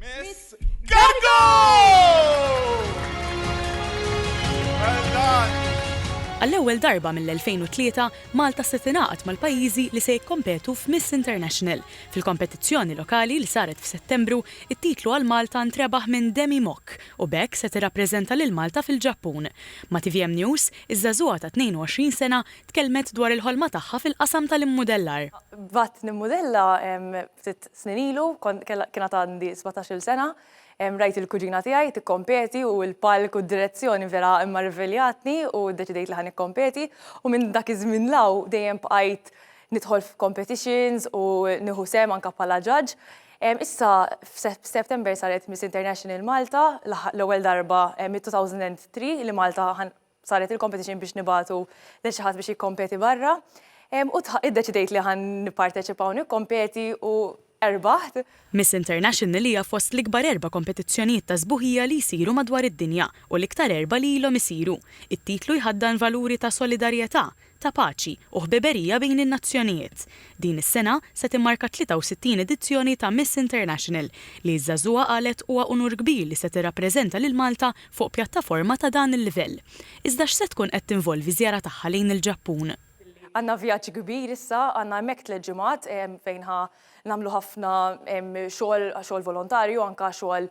Miss Gargo! Well done! Għall-ewwel darba mill-2003 Malta se tingħaqad mal-pajjiżi li se jikkompetu f'Miss International. Fil-kompetizzjoni lokali li saret f'Settembru, it-titlu għal Malta ntrebaħ minn Demi Mock u bekk se tirrappreżenta lil Malta fil-Ġappun. Ma' TVM News, iż-żagħżugħa ta' 22 sena tkellmet dwar il-ħolma tagħha fil-qasam tal-immodellar. Bat nimmodella ftit snin ilu, kienet għandi 17-il sena, rajt il-kuġina tiegħi tikkompeti u l-palk u d-direzzjoni vera imma riveljatni u ddeċidejt li ħan nikkompeti u minn dak iż-żmien law dejjem bqajt nidħol f'competitions u nieħu sem anke bħala judge. Issa f'September saret Miss International Malta l-ewwel darba mid-2003 li Malta saret il-competition biex nibatu lil xi ħadd biex jikkompeti barra. U iddeċidejt li ħan nipparteċipa u nikkompeti u erbaħt. Miss International hija fost l-ikbar 4 kompetizzjonijiet ta' sbuħija li jsiru madwar id-dinja u l-iktar 4 li ilhom isiru. It-titlu jħaddan valuri ta' solidarjetà, ta' paċi u ħbiberija bejn in-nazzjonijiet. Din is-sena se timmarka 63 edizzjoni ta' Miss International li ż-żagħżugħa qalet huwa unur kbir li se tirrappreżenta lil Malta fuq pjattaforma ta' dan il-livell. Iżda x'se tkun qed tinvolvi żjara tagħha lejn il-Ġappun. Għanna vjaġġ kbir issa, għanna hemmhekk 3 ġimgħat fejn nagħmlu ħafna xogħol volontarju, anke xogħol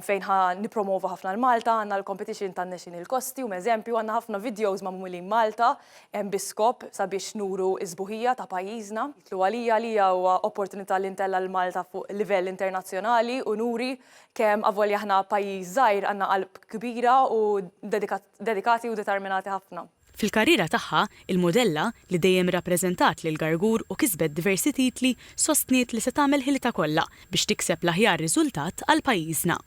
fejn nippromovu ħafna l-Malta, għandna l-competition tan-National Costume, eżempju, għandna ħafna videos magħmulin Malta biskop sabiex nuru s-sbuħija ta' pajjiżna. Għalija huwa opportunità li ntella l-Malta fuq livell internazzjonali u nuri kemm avolja aħna pajjiż żgħir għandna qalb kbira u dedikati u determinati ħafna. Fil-karriera tagħha, il-modella li dejjem rappreżentat lil Gargur u kisbet diversi titli sostniet li se tagħmel ħilita kollha biex tikseb l-aħjar riżultat għal pajjiżna.